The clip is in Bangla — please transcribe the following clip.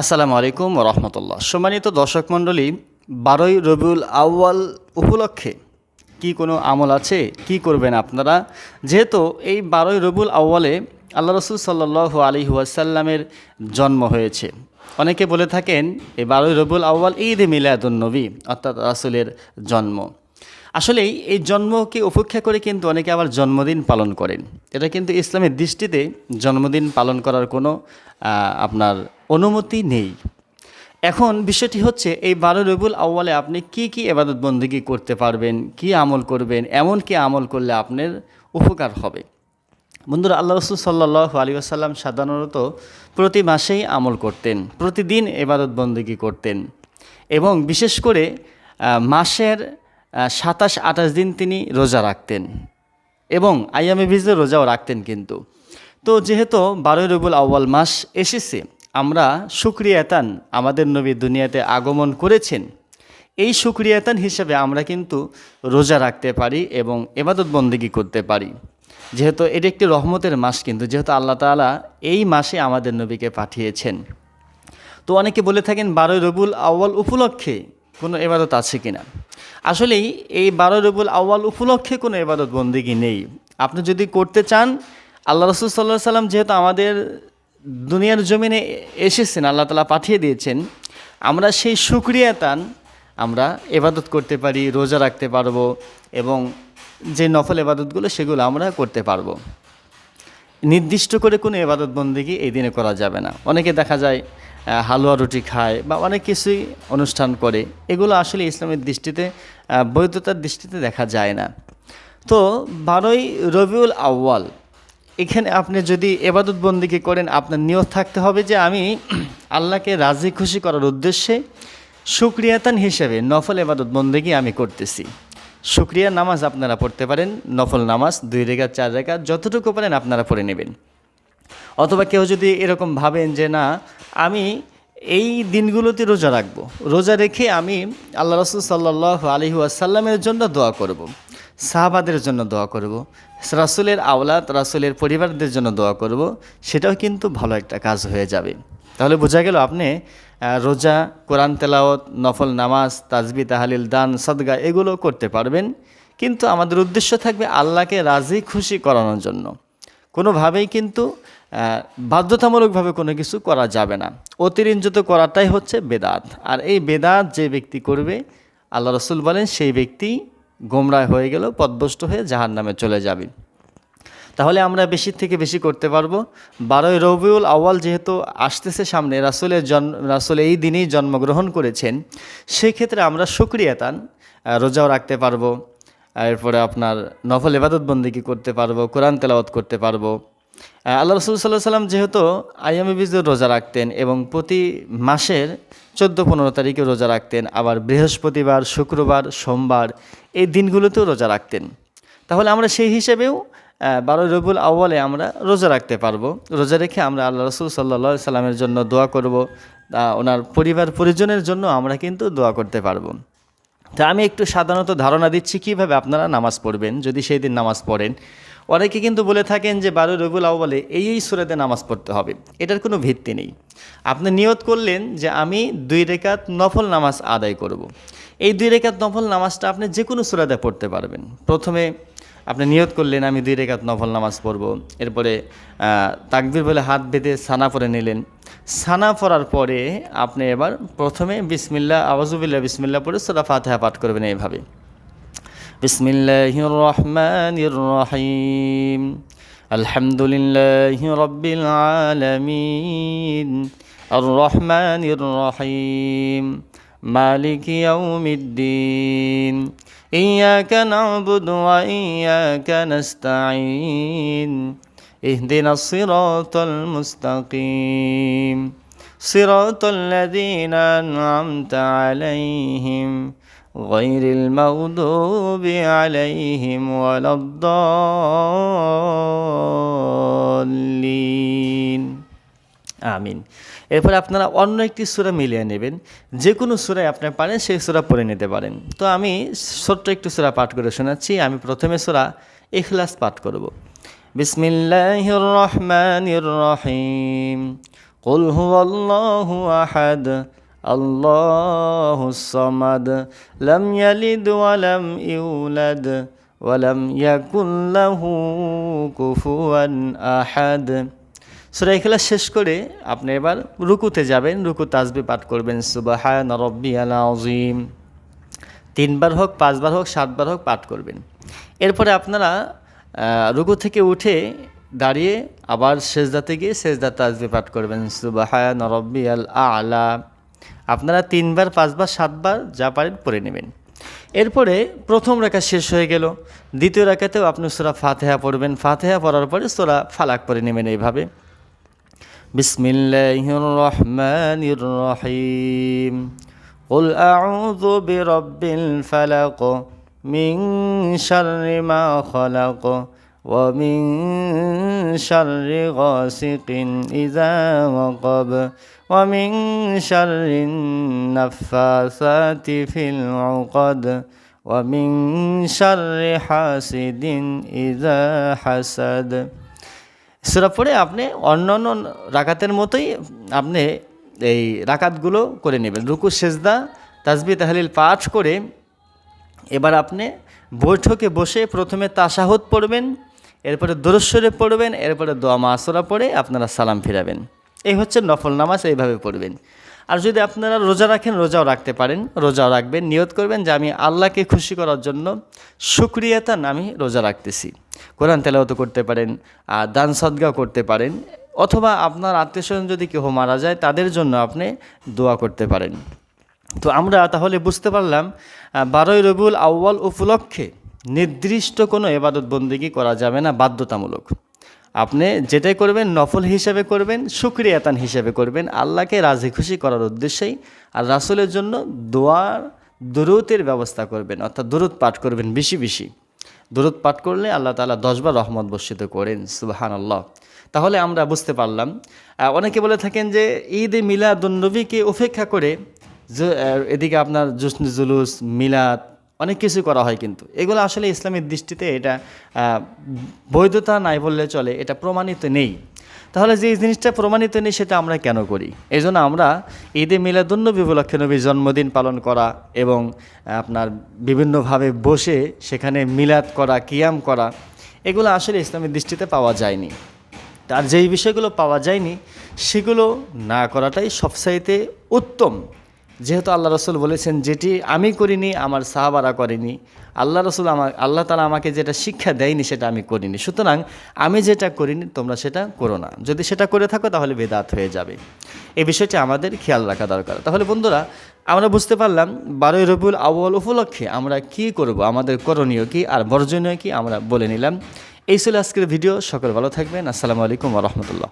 আসসালামু আলাইকুম রহমতুল্লাহ। সম্মানিত দর্শক মণ্ডলী, 12ই রবিউল আউয়াল উপলক্ষে কি কোনো আমল আছে? কি করবেন আপনারা? যেহেতু এই 12ই রবিউল আউয়ালে আল্লাহ রসুল সাল্লাল্লাহু আলাইহি ওয়াসাল্লামের জন্ম হয়েছে। অনেকে বলে থাকেন এই 12ই রবিউল আউয়াল ঈদ মিলাদুন নবী, অর্থাৎ রাসূলের জন্ম। আসলেই এই জন্মকে উপেক্ষা করে কিন্তু অনেকে আবার জন্মদিন পালন করেন। এটা কিন্তু ইসলামের দৃষ্টিতে জন্মদিন পালন করার কোনো আপনার অনুমতি নেই। এখন বিষয়টি হচ্ছে এই 12 রবিউল আউয়ালে আপনি কি কি ইবাদত বন্দেগী করতে পারবেন, কি আমল করবেন, এমন কি আমল করলে আপনার উপকার হবে। বন্ধুরা, আল্লাহ রসুল সাল্লাল্লাহু আলাইহি ওয়াসাল্লাম সাধারণত প্রতি মাসেই আমল করতেন, প্রতিদিন ইবাদত বন্দেগী করতেন এবং বিশেষ করে মাসের 27-28 দিন তিনি রোজা রাখতেন এবং আইয়ামে বীজের রোজাও রাখতেন। কিন্তু তো যেহেতু 12 রবিউল আউয়াল মাস এসেছে, আমরা শুকরিয়াতান আমাদের নবী দুনিয়াতে আগমন করেছেন, এই শুকরিয়াতান হিসেবে আমরা কিন্তু রোজা রাখতে পারি এবং ইবাদত বন্দেগী করতে পারি। যেহেতু এটি একটি রহমতের মাস, কিন্তু যেহেতু আল্লাহ তাআলা এই মাসে আমাদের নবীকে পাঠিয়েছেন, তো অনেকে বলে থাকেন 12 রবিউল আউয়াল উপলক্ষে কোনো ইবাদত আছে কিনা। আসলেই এই 12 রবিউল আউয়াল উপলক্ষে কোনো ইবাদত বন্দেগী নেই। আপনি যদি করতে চান, আল্লাহ রসুল সাল্লাল্লাহু আলাইহি ওয়াসাল্লাম যেহেতু আমাদের দুনিয়ার জমিনে এসেছেন, আল্লাহ তাআলা পাঠিয়ে দিয়েছেন, আমরা সেই শুকরিয়াতান আমরা ইবাদত করতে পারি, রোজা রাখতে পারবো এবং যে নফল ইবাদতগুলো সেগুলো আমরা করতে পারবো। নির্দিষ্ট করে কোনো ইবাদত বন্দেগী এই দিনে করা যাবে না। অনেকে দেখা যায় হালুয়া রুটি খায় বা অনেক কিছুই অনুষ্ঠান করে, এগুলো আসলে ইসলামের দৃষ্টিতে বৈধতার দৃষ্টিতে দেখা যায় না। তো 12ই রবিউল আউয়াল এখানে আপনি যদি ইবাদত বন্দেগী করেন, আপনার নিয়ত থাকতে হবে যে আমি আল্লাহকে রাজি খুশি করার উদ্দেশ্যে শুকরিয়াতান হিসেবে নফল ইবাদত বন্দেগী আমি করতেছি। শুকরিয়া নামাজ আপনারা পড়তে পারেন, নফল নামাজ 2 রাকাত 4 রাকাত যতটুকু পারেন আপনারা পড়ে নেবেন। অথবা কেউ যদি এরকম ভাবেন যে না, আমি এই দিনগুলোতে রোজা রাখবো, রোজা রেখে আমি আল্লাহ রসুল সাল্লাল্লাহু আলাইহি ওয়াসাল্লামের জন্য দোয়া করব, সাহাবাদের জন্য দোয়া করব, রাসূলের আওলাদ রাসূলের পরিবারদের জন্য দোয়া করব, সেটাও কিন্তু ভালো একটা কাজ হয়ে যাবে। তাহলে বোঝা গেল আপনি রোজা, কোরআন তেলাওয়াত, নফল নামাজ, তাসবিহ, তাহলিল, দান, সদকা এগুলো করতে পারবেন, কিন্তু আমাদের উদ্দেশ্য থাকবে আল্লাহকে রাজি খুশি করানোর জন্য। কোনোভাবেই কিন্তু বাধ্যতামূলকভাবে কোনো কিছু করা যাবে না। অতিরঞ্জিত করাটাই হচ্ছে বেদাত। আর এই বেদাত যে ব্যক্তি করবে, আল্লাহ রসুল বলেন সেই ব্যক্তি গোমরাহ হয়ে গেল, পথভ্রষ্ট হয়ে জাহান্নামে চলে যাবে। তাহলে আমরা বেশি থেকে বেশি করতে পারবো। 12ই রবিউল আউয়াল যেহেতু আসতেছে সামনে, রাসূল এই দিনেই জন্মগ্রহণ করেছেন, সেক্ষেত্রে আমরা শুকরিয়াতান রোজাও রাখতে পারবো, এরপরে আপনার নফল ইবাদত বন্দেগী করতে পারবো, কোরআন তেলাওয়াত করতে পারবো। আল্লাহ রসুল সাল্লাল্লাহু আলাইহি ওয়াসাল্লাম যেহেতু আইয়ামে বীজের রোজা রাখতেন এবং প্রতি মাসের 14-15 তারিখে রোজা রাখতেন, আবার বৃহস্পতিবার, শুক্রবার, সোমবার এই দিনগুলোতেও রোজা রাখতেন। তাহলে আমরা সেই হিসেবেও 12 রবিউল আউয়ালে আমরা রোজা রাখতে পারবো। রোজা রেখে আমরা আল্লাহ রসুল সাল্লাল্লাহু আলাইহি ওয়াসাল্লামের জন্য দোয়া করব, ওনার পরিবার পরিজনের জন্য আমরা কিন্তু দোয়া করতে পারবো। তা আমি একটু সাধারণত ধারণা দিচ্ছি কীভাবে আপনারা নামাজ পড়বেন যদি সেই দিন নামাজ পড়েন। অনেকে কিন্তু বলে থাকেন যে 12 রবিউল আউয়ালে এই সূরাতে নামাজ পড়তে হবে, এটার কোনো ভিত্তি নেই। আপনি নিয়ত করলেন যে আমি 2 রাকাত নফল নামাজ আদায় করব। এই 2 রাকাত নফল নামাজটা আপনি যে কোনো সূরাতে পড়তে পারবেন। প্রথমে আপনি নিয়ত করলেন আমি 2 রাকাত নফল নামাজ পড়ব, এরপরে তাকবীর বলে হাত বেঁধে সানা পড়ে নিলেন। সানা পড়ার পরে আপনি এবার প্রথমে বিসমিল্লাহ, আউযুবিল্লাহ, বিসমিল্লাহ পড়ে সূরা ফাতিহা পাঠ করবেন এইভাবে, বিসমিল্লাহির রহমানির রহিম, আলহামদুলিল্লাহি রাব্বিল আলামিন, আর রহমানির রহিম, মালিকি ইয়াউমিদ্দিন, ইয়াকা না'বুদু ওয়া ইয়াকা নাস্তাঈন, ইহদিনাস সিরাতাল মুস্তাকিম, সিরাতাল লাযীনা আন'আমতা আলাইহিম গায়রিল মাগদুবি আলাইহিম ওয়ালাদ-দাল্লিন। আমিন। এরপরে আপনারা অন্য একটি সূরা মিলিয়ে নেবেন, যে কোনো সূরায় আপনি পারেন সেই সূরা পড়ে নিতে পারেন। তো আমি ছোট্ট একটু সূরা পাঠ করে শোনাচ্ছি। আমি প্রথমে সূরা ইখলাস পাঠ করব। বিসমিল্লাহির রহমানির রহিম, কুল হুয়াল্লাহু আহাদ আল্লাহুস সামাদ লাম ইয়ালিদ ওয়া লাম ইউলাদ ওয়া লাম ইয়াকুল লাহু কুফুয়ান আহাদ। সূরা ইখলাস শেষ করে আপনি এবার রুকুতে যাবেন, রুকু তাসবিহ পাঠ করবেন সুবহান রাব্বিয়াল আযীম, 3 বার হোক 5 বার হোক 7 বার হোক পাঠ করবেন। এরপরে আপনারা রুকু থেকে উঠে দাঁড়িয়ে আবার সেজদাতে গিয়ে সেজদা তাসবিহ পাঠ করবেন সুবহান রাব্বিয়াল আ'লা। আপনারা 3 বার 5 বার 7 বার যা পারেন পড়ে নেবেন। এরপরে প্রথম রাকাত শেষ হয়ে গেল, দ্বিতীয় রাকাতেও আপনি সূরা ফাতিহা পড়বেন। ফাতিহা পড়ার পরে সূরা ফালাক পড়ে নেবেন এইভাবে, বিসমিল্লাহির রহমানির রহিম কুল আউযু বিরাব্বিল ফালাক মিন শাররি মা খালাক ওয়া মিন শাররি গাসিকিন ইযা ওয়াকাব ওয়া মিন শাররিন নাফাসাতি ফিল উকাদ ওয়া মিন শাররি হাসিদিন ইযা হাসাদ। সূরা পড়ে আপনি অন্যান্য রাকাতের মতোই আপনি এই রাকাতগুলো করে নেবেন। রুকু সেজদা তাসবিহ তাহলিল পাঠ করে এবার আপনি বৈঠকে বসে প্রথমে তাশাহুদ পড়বেন, এরপরে দুরূদ শরীফ পড়বেন, এরপরে দোয়া মাসুরা পড়ে আপনারা সালাম ফিরাবেন। এই হচ্ছে নফল নামাজ, এইভাবে পড়বেন। আর যদি আপনারা রোজা রাখেন রোজাও রাখতে পারেন, রোজাও রাখবেন, নিয়ত করবেন যে আমি আল্লাহকে খুশি করার জন্য শুকরিয়াতান আমি রোজা রাখতেছি। কোরআন তেলাওয়াত করতে পারেন, দান সদকাও করতে পারেন, অথবা আপনার আত্মীয়স্বজন যদি কেউ মারা যায় তাদের জন্য আপনি দোয়া করতে পারেন। তো আমরা তাহলে বুঝতে পারলাম 12ই রবিউল আউয়াল উপলক্ষে নির্দিষ্ট কোনো ইবাদত বন্দেগী করা যাবে না, বাধ্যতামূলক। আপনি যেটাই করবেন নফল হিসাবে করবেন, শুকরিয়াতান হিসাবে করবেন, আল্লাহকে রাজি খুশি করার উদ্দেশ্যেই। আর রাসূলের জন্য দোয়ার দুরূদের ব্যবস্থা করবেন, অর্থাৎ দুরূদ পাঠ করবেন বেশি বেশি। দুরূদ পাঠ করলে আল্লাহ তাআলা 10 বার রহমত বর্ষিত করেন, সুবহানাল্লাহ। তাহলে আমরা বুঝতে পারলাম, অনেকে বলে থাকেন যে ঈদে মিলাদুন্নবীকে উপেক্ষা করে এদিকে আপনার জুসন জুলুস মিলাদ অনেক কিছু করা হয়, কিন্তু এগুলো আসলে ইসলামের দৃষ্টিতে এটা বৈধতা নাই বললে চলে, এটা প্রমাণিত নেই। তাহলে যে জিনিসটা প্রমাণিত নেই সেটা আমরা কেন করি? এই জন্য আমরা ঈদে মিলাদুন্নবী উপলক্ষে নবীর জন্মদিন পালন করা এবং আপনার বিভিন্নভাবে বসে সেখানে মিলাদ করা, কিয়াম করা, এগুলো আসলে ইসলামের দৃষ্টিতে পাওয়া যায়নি। আর যেই বিষয়গুলো পাওয়া যায়নি সেগুলো না করাটাই সবচাইতে উত্তম। যেহেতু আল্লাহ রসুল বলেছেন, যেটি আমি করিনি আমার সাহাবারা করেনি, আল্লাহ তাআলা আমাকে যেটা শিক্ষা দেয়নি সেটা আমি করিনি, সুতরাং আমি যেটা করিনি তোমরা সেটা করো না। যদি সেটা করে থাকো তাহলে বেদাত হয়ে যাবে। এই বিষয়টি আমাদের খেয়াল রাখা দরকার। তাহলে বন্ধুরা, আমরা বুঝতে পারলাম 12ই রবিউল আউয়াল উপলক্ষে আমরা কি করব, আমাদের করণীয় কি আর বর্জনীয় কি আমরা বলে নিলাম। এই ছিল আজকের ভিডিও। সকলে ভালো থাকবেন। আসসালামু আলাইকুম ওয়া রাহমাতুল্লাহ।